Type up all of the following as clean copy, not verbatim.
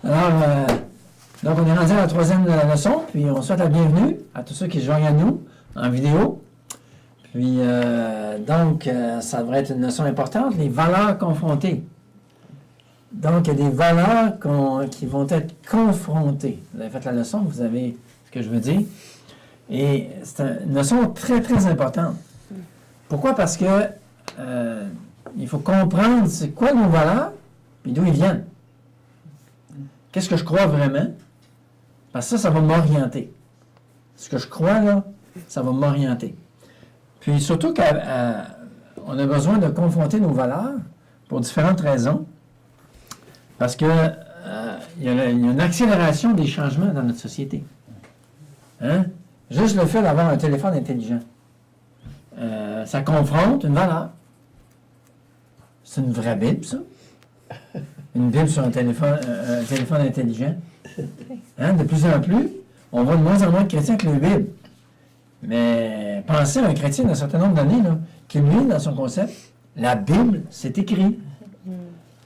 Alors, donc on est rendu à la troisième leçon, puis on souhaite la bienvenue à tous ceux qui se joignent à nous en vidéo. Puis, ça devrait être une leçon importante, les valeurs confrontées. Donc, il y a des valeurs qui vont être confrontées. Vous avez fait la leçon, vous savez ce que je veux dire. Et c'est une leçon très, très importante. Pourquoi? Parce que il faut comprendre c'est quoi nos valeurs et d'où ils viennent. Qu'est-ce que je crois vraiment? Parce que ça va m'orienter. Ce que je crois, là, ça va m'orienter. Puis surtout qu'on a besoin de confronter nos valeurs pour différentes raisons. Parce que il y a une accélération des changements dans notre société. Hein? Juste le fait d'avoir un téléphone intelligent. Ça confronte une valeur. C'est une vraie Bible, ça? Une Bible sur un téléphone intelligent. Hein? De plus en plus, on voit de moins en moins de chrétiens avec le Bible. Mais pensez à un chrétien d'un certain nombre d'années, là, qui, lui, dans son concept, la Bible, c'est écrit.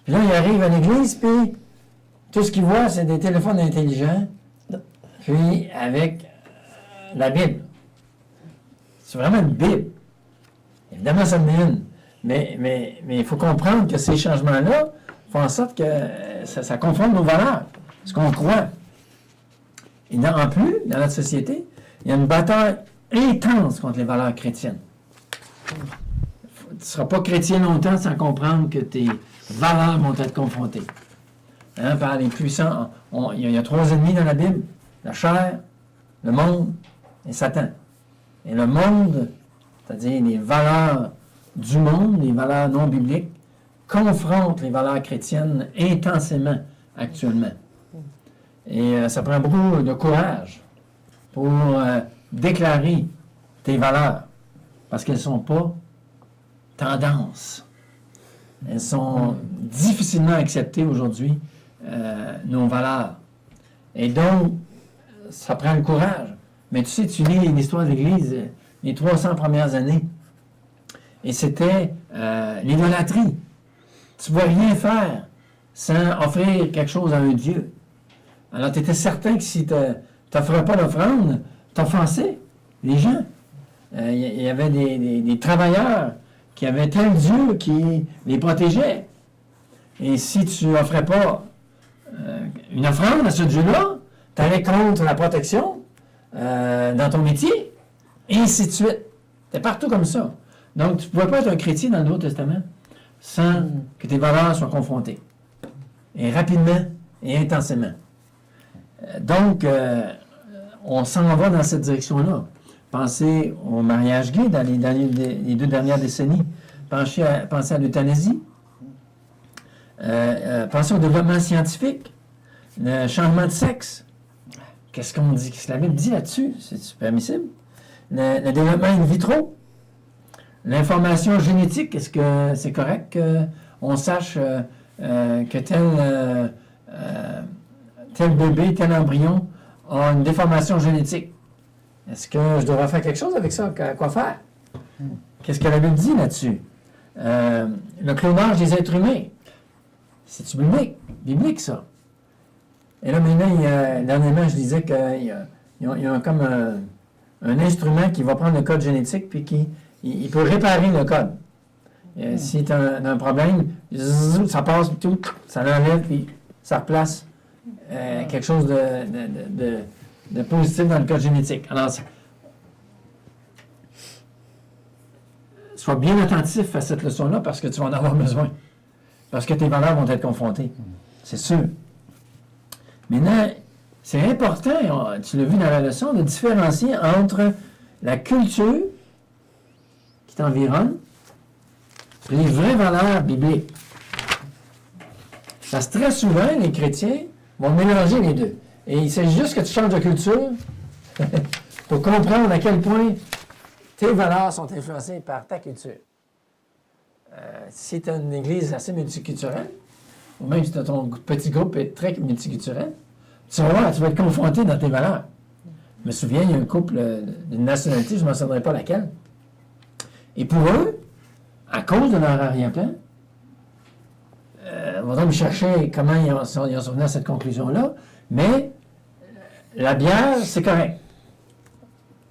Puis là, il arrive à l'église, puis tout ce qu'il voit, c'est des téléphones intelligents, puis avec la Bible. C'est vraiment une Bible. Évidemment, ça en est une. Mais il faut comprendre que ces changements-là font en sorte que ça confronte nos valeurs, ce qu'on croit. Et en plus, dans notre société, il y a une bataille intense contre les valeurs chrétiennes. Tu ne seras pas chrétien longtemps sans comprendre que tes valeurs vont être confrontées. Hein, par les puissants, il y a 3 ennemis dans la Bible, la chair, le monde et Satan. Et le monde, c'est-à-dire les valeurs du monde, les valeurs non bibliques, confrontent les valeurs chrétiennes intensément actuellement. Et ça prend beaucoup de courage pour déclarer tes valeurs, parce qu'elles ne sont pas tendances. Elles sont difficilement acceptées aujourd'hui, nos valeurs. Et donc, ça prend le courage. Mais tu sais, tu lis l'histoire de l'Église, les 300 premières années, et c'était l'idolâtrie. Tu ne vas rien faire sans offrir quelque chose à un Dieu. Alors, tu étais certain que si tu n'offrais pas l'offrande, tu offensais les gens. Il y avait des travailleurs qui avaient tel Dieu qui les protégeait. Et si tu n'offrais pas une offrande à ce Dieu-là, tu allais contre la protection dans ton métier, et ainsi de suite. C'était partout comme ça. Donc, tu ne pouvais pas être un chrétien dans le Nouveau Testament sans que tes valeurs soient confrontées. Et rapidement et intensément. Donc, on s'en va dans cette direction-là. Pensez au mariage gay dans les 2 dernières décennies. Pensez à l'euthanasie. Pensez au développement scientifique. Le changement de sexe. Qu'est-ce qu'on dit? Qu'est-ce que la Bible dit là-dessus? C'est permissible. Le développement in vitro. L'information génétique. Est-ce que c'est correct qu'on sache que tel bébé, tel embryon a une déformation génétique? Est-ce que je devrais faire quelque chose avec ça? Quoi faire? Qu'est-ce que la Bible dit là-dessus? Le clonage des êtres humains. C'est-tu biblique, ça? Et là, maintenant, dernièrement, je disais qu'il y a comme un instrument qui va prendre le code génétique puis il peut réparer le code. Si tu as un problème, ça passe, tout, ça l'enlève puis ça replace quelque chose de positif dans le code génétique. Alors, sois bien attentif à cette leçon-là parce que tu vas en avoir besoin. Parce que tes valeurs vont être confrontées. C'est sûr. Maintenant, c'est important, tu l'as vu dans la leçon, de différencier entre la culture qui t'environne et les vraies valeurs bibliques. Parce que très souvent, les chrétiens vont mélanger les deux. Et il s'agit juste que tu changes de culture pour comprendre à quel point tes valeurs sont influencées par ta culture. Si tu as une église assez multiculturelle, ou même si ton petit groupe est très multiculturel, tu vas voir, tu vas être confronté dans tes valeurs. Je me souviens, il y a un couple d'une nationalité, je ne mentionnerai pas laquelle, et pour eux, à cause de leur arrière-plan, va donc chercher comment ils en sont venus à cette conclusion-là, mais la bière, c'est correct.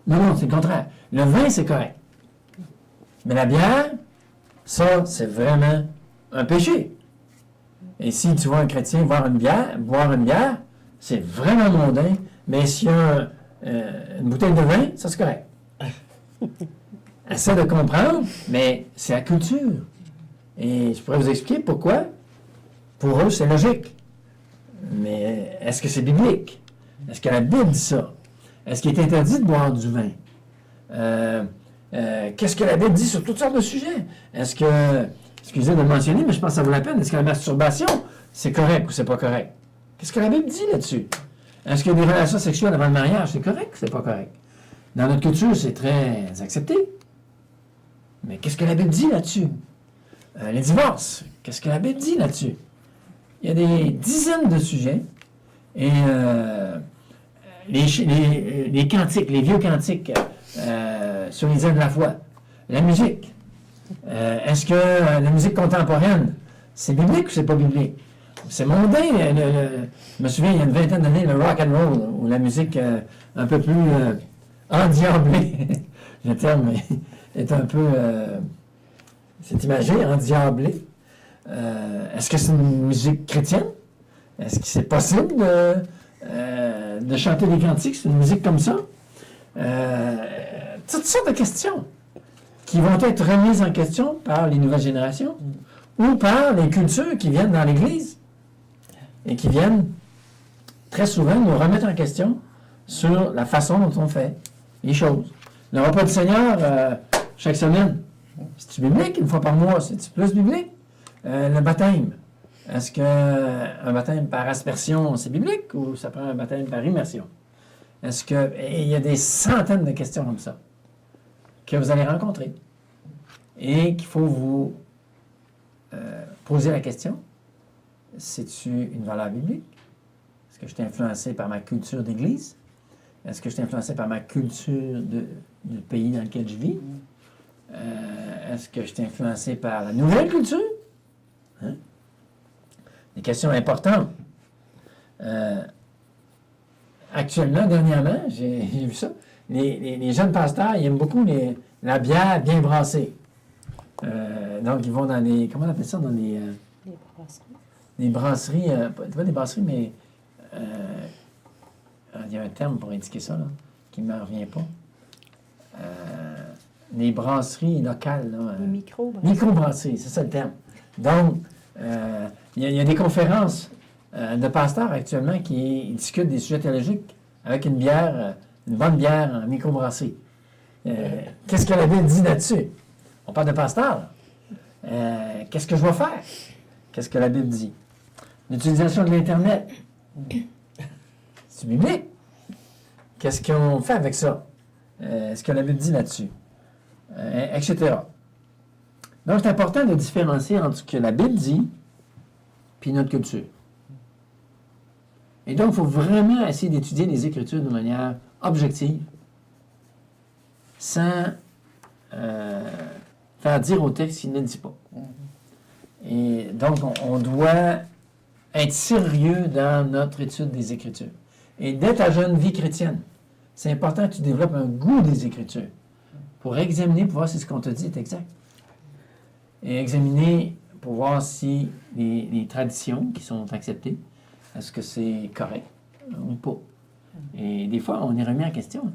Non, c'est le contraire. Le vin, c'est correct. Mais la bière, ça, c'est vraiment un péché. Et si tu vois un chrétien boire une bière, c'est vraiment mondain, mais s'il y a une bouteille de vin, ça, c'est correct. Essaie de comprendre, mais c'est la culture. Et je pourrais vous expliquer pourquoi. Pour eux, c'est logique. Mais est-ce que c'est biblique? Est-ce que la Bible dit ça? Est-ce qu'il est interdit de boire du vin? Qu'est-ce que la Bible dit sur toutes sortes de sujets? Est-ce que, excusez de le mentionner, mais je pense que ça vaut la peine, est-ce que la masturbation, c'est correct ou c'est pas correct? Qu'est-ce que la Bible dit là-dessus? Est-ce que des relations sexuelles avant le mariage, c'est correct ou c'est pas correct? Dans notre culture, c'est très accepté. Mais qu'est-ce que la Bible dit là-dessus? Les divorces, qu'est-ce que la Bible dit là-dessus? Il y a des dizaines de sujets. Et les cantiques, les vieux cantiques sur les ailes de la foi. La musique. Est-ce que la musique contemporaine, c'est biblique ou c'est pas biblique? C'est mondain. Je me souviens, il y a une vingtaine d'années, le rock and roll, ou la musique un peu plus endiablée. Le terme est un peu... c'est imagé, endiablé. Est-ce que c'est une musique chrétienne? Est-ce que c'est possible de chanter des cantiques sur une musique comme ça? Toutes sortes de questions qui vont être remises en question par les nouvelles générations ou par les cultures qui viennent dans l'Église et qui viennent très souvent nous remettre en question sur la façon dont on fait les choses. Le repas du Seigneur, chaque semaine, c'est-tu biblique? Une fois par mois, c'est-tu plus biblique? Le baptême. Est-ce qu'un baptême par aspersion, c'est biblique ou ça prend un baptême par immersion? Est-ce que... Et il y a des centaines de questions comme ça que vous allez rencontrer et qu'il faut vous poser la question, c'est-tu une valeur biblique? Est-ce que je suis influencé par ma culture d'Église? Est-ce que je suis influencé par ma culture du pays dans lequel je vis? Est-ce que je suis influencé par la nouvelle culture? Hein? Des questions importantes. Actuellement, dernièrement, j'ai vu ça. Les jeunes pasteurs, ils aiment beaucoup la bière bien brassée. Donc, ils vont dans les... Comment on appelle ça? Dans les brasseries. Les brasseries, pas des brasseries, mais... il y a un terme pour indiquer ça, là, qui ne me revient pas. Les brasseries locales. Là, les micro-brasseries. Micro-brasseries, c'est ça le terme. Donc, il y a des conférences de pasteurs actuellement qui discutent des sujets théologiques avec une bière, une bonne bière en microbrasserie. Qu'est-ce que la Bible dit là-dessus? On parle de pasteurs. Qu'est-ce que je vais faire? Qu'est-ce que la Bible dit? L'utilisation de l'Internet. C'est biblique. Qu'est-ce qu'on fait avec ça? Est-ce que la Bible dit là-dessus? Etc. Donc, c'est important de différencier entre ce que la Bible dit puis notre culture. Et donc, il faut vraiment essayer d'étudier les Écritures de manière objective, sans faire dire au texte qu'il ne le dit pas. Et donc, on doit être sérieux dans notre étude des Écritures. Et dès ta jeune vie chrétienne, c'est important que tu développes un goût des Écritures pour examiner, pour voir si ce qu'on te dit est exact. Et examiner pour voir si les traditions qui sont acceptées, est-ce que c'est correct ou pas. Et des fois, on est remis en question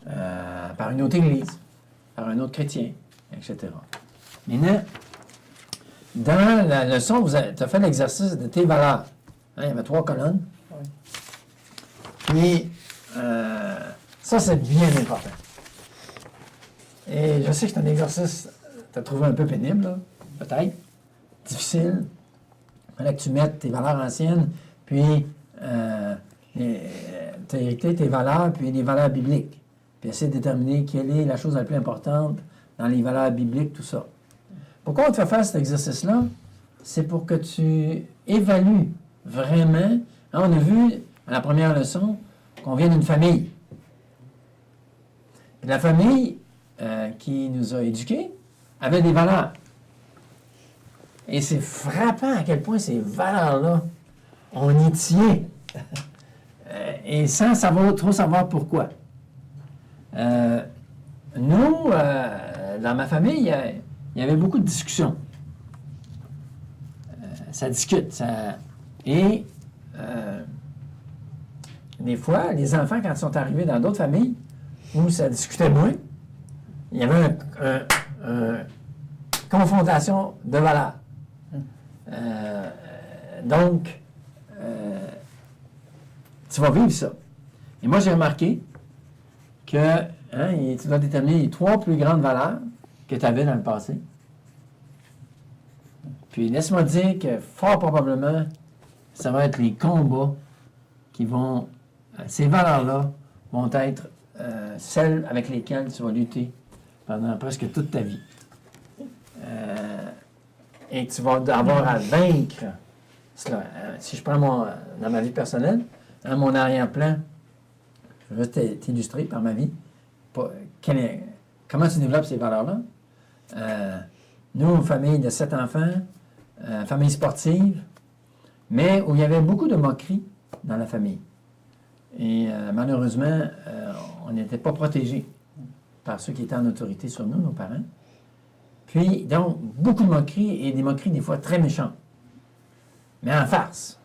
par une autre église, par un autre chrétien, etc. Maintenant, dans la leçon, tu as fait l'exercice de tes valeurs. Hein, il y avait 3 colonnes. Puis, ça, c'est bien important. Et je sais que c'est un exercice que tu as trouvé un peu pénible, là, peut-être, difficile. Il fallait que tu mettes tes valeurs anciennes, puis tu as hérité tes valeurs, puis les valeurs bibliques. Puis essayer de déterminer quelle est la chose la plus importante dans les valeurs bibliques, tout ça. Pourquoi on te fait faire cet exercice-là? C'est pour que tu évalues vraiment. Hein, on a vu à la première leçon qu'on vient d'une famille. Et la famille qui nous a éduqués avait des valeurs. Et c'est frappant à quel point ces valeurs-là, on y tient. Et sans trop savoir pourquoi. Nous, dans ma famille, il y avait beaucoup de discussions. Ça discute. Et des fois, les enfants, quand ils sont arrivés dans d'autres familles où ça discutait moins, il y avait une confrontation de valeurs. Donc, tu vas vivre ça. Et moi, j'ai remarqué que tu dois déterminer les 3 plus grandes valeurs que tu avais dans le passé. Puis, laisse-moi dire que, fort probablement, ça va être les combats qui vont... ces valeurs-là vont être celles avec lesquelles tu vas lutter pendant presque toute ta vie. Et tu vas avoir à vaincre cela. Si je prends dans ma vie personnelle, mon arrière-plan, je vais juste t'illustrer par ma vie, comment tu développes ces valeurs-là. Nous, une famille de 7 enfants, famille sportive, mais où il y avait beaucoup de moqueries dans la famille. Et malheureusement, on n'était pas protégés par ceux qui étaient en autorité sur nous, nos parents. Puis, donc, beaucoup de moqueries, et des moqueries des fois très méchantes, mais en farce.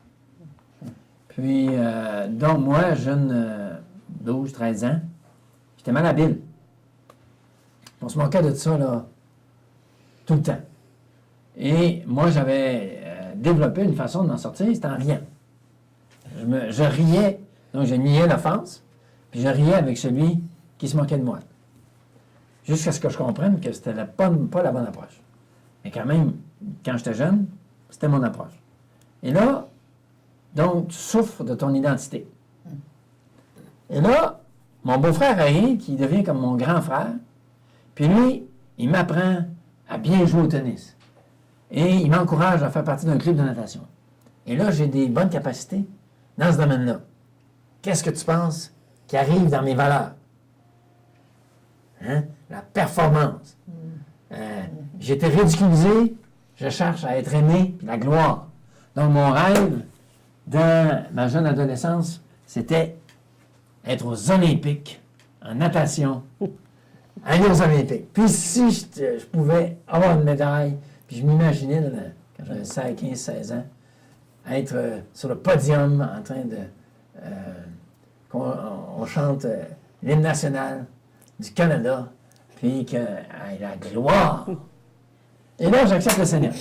Puis, donc, moi, jeune, 12, 13 ans, j'étais malhabile. On se moquait de ça, là, tout le temps. Et moi, j'avais développé une façon de m'en sortir, c'était en riant. Je riais, donc je niais l'offense, puis je riais avec celui qui se moquait de moi. Jusqu'à ce que je comprenne que c'était pas la bonne approche. Mais quand même, quand j'étais jeune, c'était mon approche. Et là, donc, tu souffres de ton identité. Et là, mon beau-frère arrive, qui devient comme mon grand frère, puis lui, il m'apprend à bien jouer au tennis. Et il m'encourage à faire partie d'un club de natation. Et là, j'ai des bonnes capacités dans ce domaine-là. Qu'est-ce que tu penses qui arrive dans mes valeurs? Hein? La performance. J'ai été ridiculisé, je cherche à être aimé, puis la gloire. Donc, mon rêve, dans ma jeune adolescence, c'était être aux Olympiques, en natation, aller aux Olympiques. Puis si je pouvais avoir une médaille, puis je m'imaginais, quand j'avais 15, 16 ans, être sur le podium en train de... on chante l'hymne national du Canada, puis que la gloire. Et là, j'accepte le Seigneur.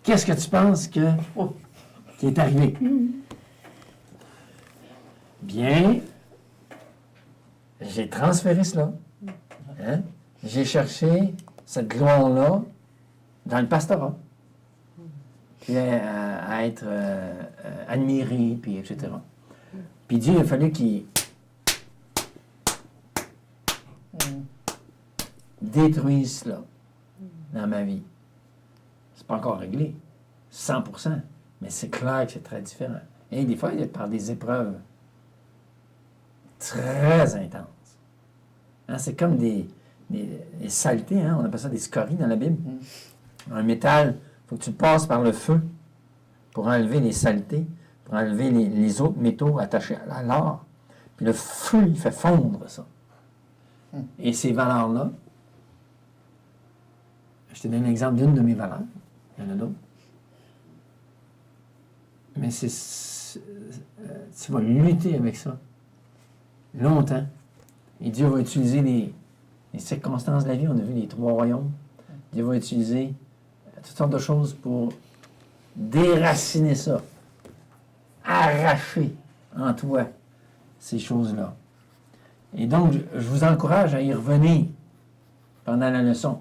Qu'est-ce que tu penses qui est arrivé? Bien, j'ai transféré cela. Hein? J'ai cherché cette gloire-là dans le pastorat. Puis à être admiré, puis etc. Puis Dieu, il a fallu qu'il détruise cela dans ma vie. C'est pas encore réglé, 100%, mais c'est clair que c'est très différent. Et des fois, il y a par des épreuves très intenses. Hein, c'est comme des saletés, hein, on appelle ça des scories dans la Bible. Un métal, il faut que tu passes par le feu pour enlever les saletés, pour enlever les autres métaux attachés à l'or. Puis le feu, il fait fondre ça. Et ces valeurs-là, je te donne l'exemple d'une de mes valeurs, il y en a d'autres. Mais tu vas lutter avec ça longtemps. Et Dieu va utiliser les circonstances de la vie. On a vu les 3 royaumes. Dieu va utiliser toutes sortes de choses pour déraciner ça, arracher en toi ces choses-là. Et donc, je vous encourage à y revenir pendant la leçon.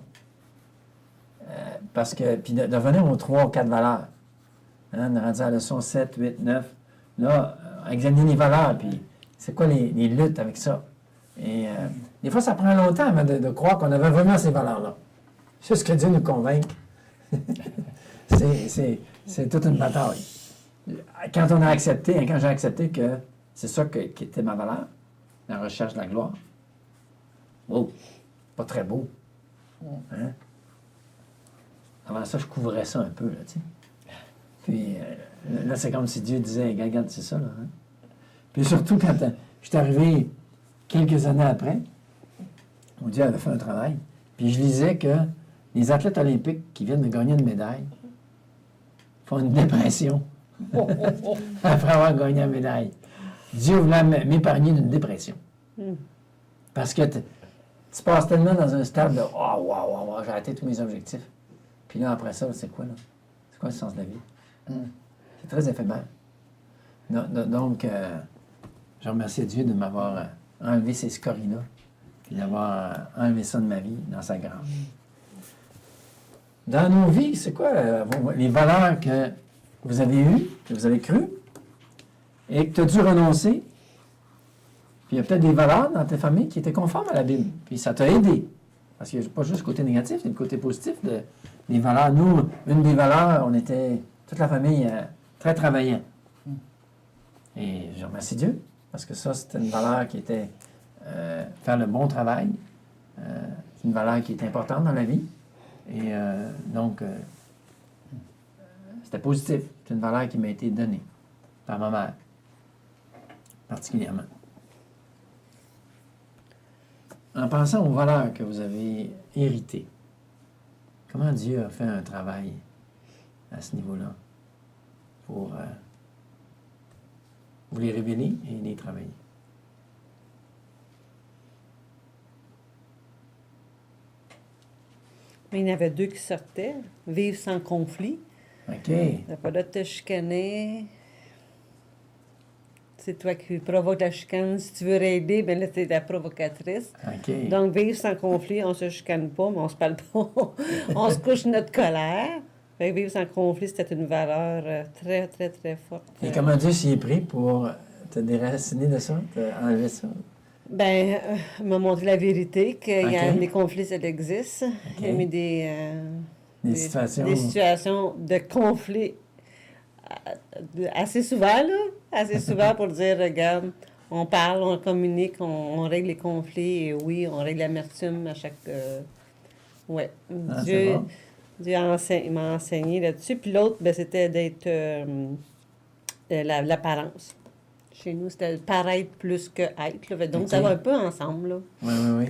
Parce que, puis de revenir aux 3 ou 4 valeurs. Hein, on est rendu à la leçon 7, 8, 9. Là, examiner les valeurs, puis c'est quoi les luttes avec ça. Et des fois, ça prend longtemps avant de croire qu'on avait vraiment ces valeurs-là. C'est ce que Dieu nous convainc. C'est toute une bataille. Quand on a accepté, quand j'ai accepté que c'est ça qui était ma valeur, la recherche de la gloire. Wow! Pas très beau. Hein? avant ça, je couvrais ça un peu, là, tu sais. Puis là, c'est comme si Dieu disait, regarde, c'est ça, là. Hein? Puis surtout, quand je suis arrivé quelques années après, où Dieu avait fait un travail, puis je lisais que les athlètes olympiques qui viennent de gagner une médaille font une dépression après avoir gagné la médaille. Dieu voulait m'épargner d'une dépression. Parce que tu passes tellement dans un stade de « Oh, wow, j'ai atteint tous mes objectifs. » Puis là, après ça, c'est quoi, là? C'est quoi le sens de la vie? C'est très éphémère. Donc, je remercie Dieu de m'avoir enlevé ces scories-là, puis d'avoir enlevé ça de ma vie dans sa grâce. Dans nos vies, c'est quoi les valeurs que vous avez eues, que vous avez crues, et que tu as dû renoncer? Puis il y a peut-être des valeurs dans ta famille qui étaient conformes à la Bible, puis ça t'a aidé. Parce qu'il n'y a pas juste le côté négatif, il y a le côté positif des valeurs. Nous, une des valeurs, on était, toute la famille, très travaillant. Et je remercie Dieu, parce que ça, c'était une valeur qui était faire le bon travail. C'est une valeur qui est importante dans la vie. Et donc, c'était positif. C'est une valeur qui m'a été donnée par ma mère, particulièrement. En pensant aux valeurs que vous avez héritées, comment Dieu a fait un travail à ce niveau-là pour vous les révéler et les travailler? Mais il y en avait deux qui sortaient. Vivre sans conflit. OK. T'as pas de te chicaner. C'est toi qui provoque la chicane. Si tu veux aider, bien là, t'es la provocatrice. OK. Donc, vivre sans conflit, on se chicane pas, mais on se parle pas. On se couche notre colère. Fait que vivre sans conflit, c'était une valeur très, très, très forte. Et comment Dieu s'y est pris pour te déraciner de ça, enlever ça? Ben, m'a montré la vérité, qu'il y a OK. des conflits, ça existe. Il y a mis Des situations. des situations de conflit assez souvent, là. Assez souvent pour dire, regarde, on parle, on communique, on règle les conflits, et oui, on règle l'amertume à chaque... ouais. Ah, c'est Dieu, bon. Dieu il m'a enseigné là-dessus. Puis l'autre, ben, c'était d'être l'apparence. Chez nous, c'était paraître plus que être. Là. Donc, OK. ça va un peu ensemble. Là. Oui.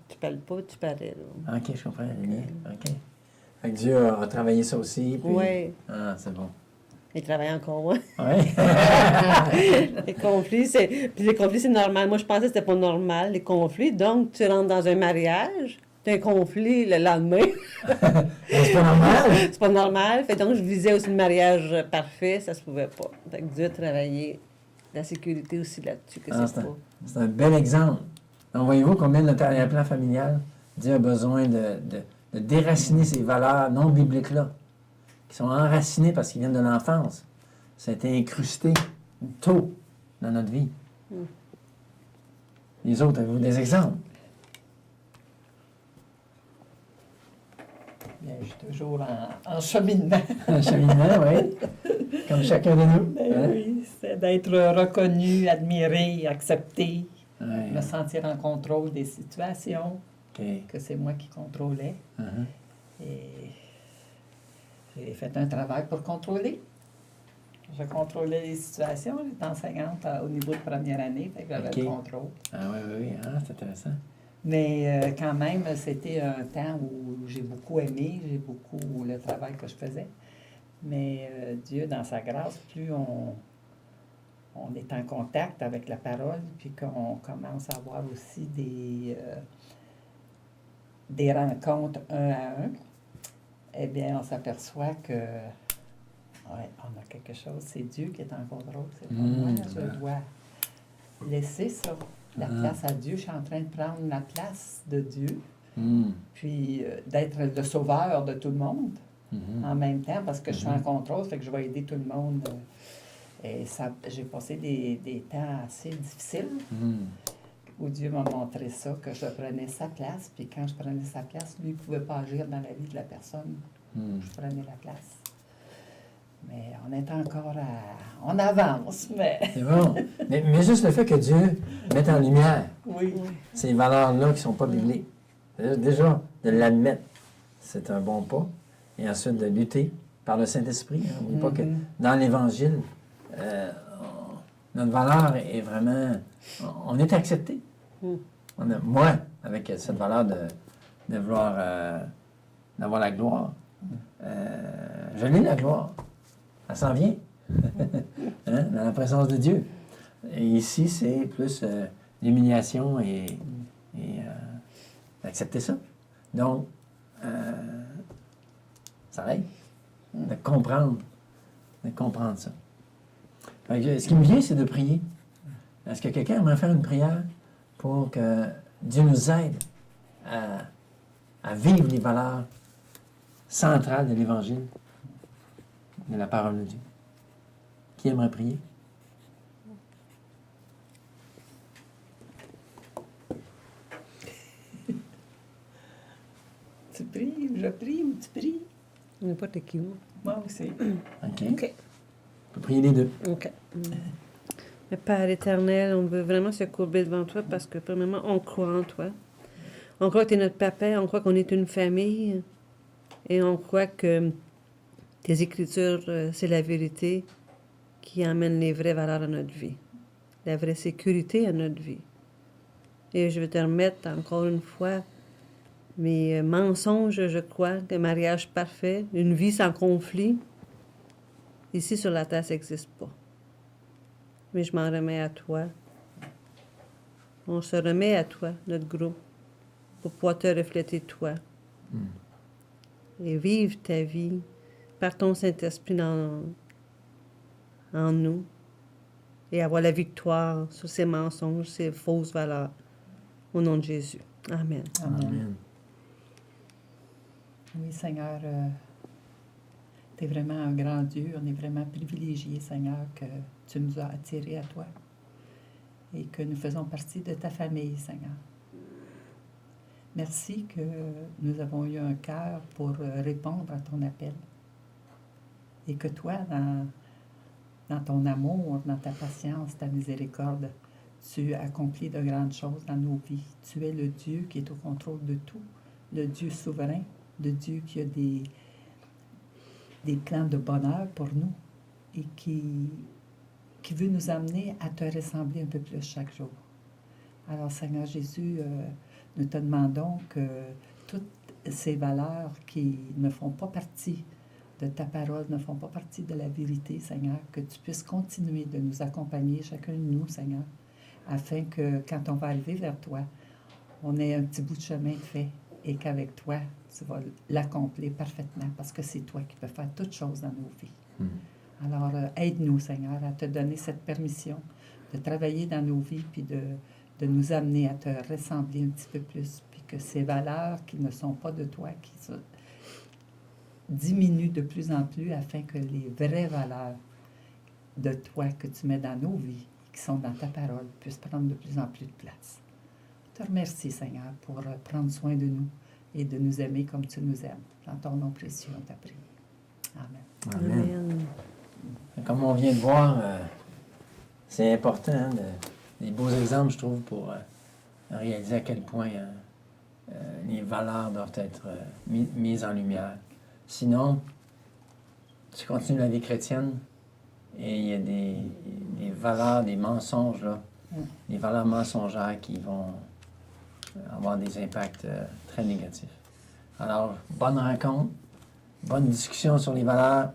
Tu parles pas, tu parais. Là. OK, je comprends. OK. Fait que Dieu a travaillé ça aussi. Puis... Oui. Ah, c'est bon. Il travaille encore, ouais. Oui. Les conflits, c'est normal. Moi, je pensais que c'était pas normal, les conflits. Donc, tu rentres dans un mariage, tu as un conflit le lendemain. C'est pas normal. C'est pas normal. Fait donc, je visais aussi le mariage parfait, ça se pouvait pas. Fait que Dieu a travaillé la sécurité aussi là-dessus, que c'est pas. C'est un bel exemple. Donc, voyez-vous combien notre arrière-plan familial, Dieu a besoin de déraciner ces valeurs non bibliques-là, qui sont enracinées parce qu'ils viennent de l'enfance. Ça a été incrusté tôt dans notre vie. Les autres, avez-vous des exemples? Bien, je suis toujours en cheminement. Un cheminement, oui. Comme chacun de nous. Ben Hein? oui, c'est d'être reconnu, admiré, accepté, Ouais. me sentir en contrôle des situations, OK. que c'est moi qui contrôlais. Uh-huh. Et j'ai fait un travail pour contrôler. Je contrôlais les situations. J'étais enseignante au niveau de première année, fait que j'avais OK. le contrôle. Ah oui. Ah, c'est intéressant. Mais quand même, c'était un temps où j'ai beaucoup aimé, j'ai beaucoup le travail que je faisais. Mais Dieu, dans sa grâce, plus on est en contact avec la parole, puis qu'on commence à avoir aussi des rencontres un à un, eh bien, on s'aperçoit que ouais, on a quelque chose. C'est Dieu qui est en contrôle. C'est pas moi. Je dois laisser ça, la place à Dieu. Je suis en train de prendre la place de Dieu, puis d'être le sauveur de tout le monde en même temps, parce que je suis en contrôle, fait que je vais aider tout le monde. Et ça, j'ai passé des temps assez difficiles où Dieu m'a montré ça, que je prenais sa place, puis quand je prenais sa place, lui ne pouvait pas agir dans la vie de la personne. Je prenais la place. Mais on est encore on avance, mais... C'est bon. Mais juste le fait que Dieu mette en lumière Oui. ces valeurs-là qui ne sont pas bibliques, déjà, de l'admettre, c'est un bon pas. et ensuite de lutter par le Saint-Esprit. Hein. N'oubliez pas que Mhm. dans l'Évangile, notre valeur est vraiment... On est accepté. Mm. Moi, avec cette valeur de vouloir d'avoir la gloire, je l'ai la gloire. Elle s'en vient. Hein, dans la présence de Dieu. Et ici, c'est plus l'humiliation et d'accepter ça. Donc, ça aide de comprendre ça. Fait que, ce qui me vient, c'est de prier. Est-ce que quelqu'un aimerait faire une prière pour que Dieu nous aide à vivre les valeurs centrales de l'Évangile, de la parole de Dieu? Qui aimerait prier? Tu pries, je prie ou tu pries? N'importe qui. Moi aussi. OK. OK. On peut prier les deux. OK. Mais Père éternel, on veut vraiment se courber devant toi parce que, premièrement, on croit en toi. On croit que tu es notre papa, on croit qu'on est une famille et on croit que tes écritures, c'est la vérité qui amène les vraies valeurs à notre vie, la vraie sécurité à notre vie. Et je veux te remettre encore une fois mes mensonges, je crois, un mariage parfait, une vie sans conflit. Ici sur la terre, ça n'existe pas. Mais je m'en remets à toi. On se remet à toi, notre groupe, pour pouvoir te refléter toi. Et vivre ta vie par ton Saint-Esprit en nous. Et avoir la victoire sur ces mensonges, ces fausses valeurs. Au nom de Jésus. Amen. Amen. Amen. Oui, Seigneur, tu es vraiment un grand Dieu. On est vraiment privilégiés, Seigneur, que tu nous as attirés à toi et que nous faisons partie de ta famille, Seigneur. Merci que nous avons eu un cœur pour répondre à ton appel et que toi, dans ton amour, dans ta patience, ta miséricorde, tu accomplis de grandes choses dans nos vies. Tu es le Dieu qui est au contrôle de tout, le Dieu souverain, le Dieu qui a des plans de bonheur pour nous et qui veut nous amener à te ressembler un peu plus chaque jour. Alors, Seigneur Jésus, nous te demandons que toutes ces valeurs qui ne font pas partie de ta parole, ne font pas partie de la vérité, Seigneur, que tu puisses continuer de nous accompagner, chacun de nous, Seigneur, afin que quand on va arriver vers toi, on ait un petit bout de chemin fait et qu'avec toi, tu vas l'accomplir parfaitement parce que c'est toi qui peux faire toutes choses dans nos vies. Alors, aide-nous, Seigneur, à te donner cette permission de travailler dans nos vies puis de nous amener à te ressembler un petit peu plus puis que ces valeurs qui ne sont pas de toi, qui diminuent de plus en plus afin que les vraies valeurs de toi que tu mets dans nos vies, qui sont dans ta parole, puissent prendre de plus en plus de place. Je te remercie, Seigneur, pour prendre soin de nous et de nous aimer comme tu nous aimes. Dans ton nom précieux, on t'a prié. Amen. Amen. Comme on vient de voir, c'est important, hein, des beaux exemples, je trouve, pour réaliser à quel point les valeurs doivent être mises en lumière. Sinon, tu continues la vie chrétienne et il y a des valeurs, des mensonges, là, des valeurs mensongères qui vont avoir des impacts très négatifs. Alors, bonne rencontre, bonne discussion sur les valeurs.